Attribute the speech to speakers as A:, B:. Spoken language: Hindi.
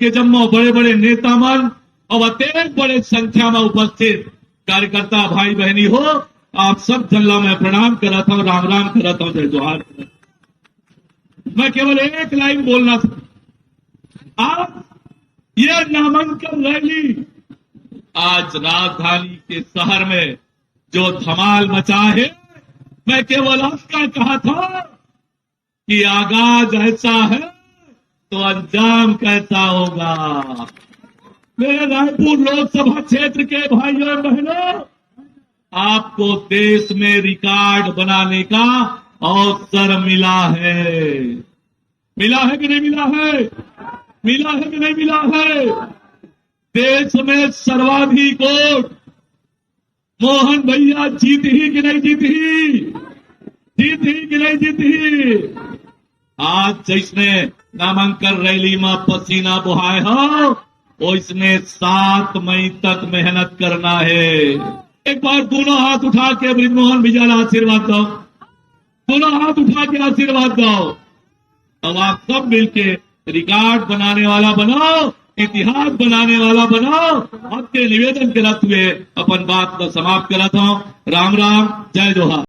A: कि जम्मो बड़े बड़े नेता मन और अत्यंत बड़े संख्या में उपस्थित कार्यकर्ता भाई बहनी हो, आप सब जल्ला मैं प्रणाम करता हूं, राम राम करता हूं, जय जोहार। मैं केवल एक लाइन बोलना था। आज ये नामांकन रैली आज राजधानी के शहर में जो धमाल मचा है, मैं केवल उसका कहा था कि आगाज ऐसा है तो अंजाम कैसा होगा। मेरे रायपुर लोकसभा क्षेत्र के भाइयों और बहनों, आपको देश में रिकॉर्ड बनाने का अवसर मिला है। मिला है कि नहीं मिला है? मिला है कि नहीं मिला है? देश में सर्वाधिक वोट मोहन भैया जीती कि नहीं जीती? जीती कि नहीं जीती? आज जिसने नामांकन रैली में पसीना बहाए हो, वो इसमें 7 मई तक मेहनत करना है। एक बार दोनों हाथ उठा के ब्रिजमोहन भैया आशीर्वाद दो, दोनों हाथ उठा के आशीर्वाद दो। अब आप सब मिलके रिकॉर्ड बनाने वाला बनाओ, इतिहास बनाने वाला बनाओ। आपके निवेदन के रथ हुए अपन बात को समाप्त कराता हूं। राम राम, जय जोहार।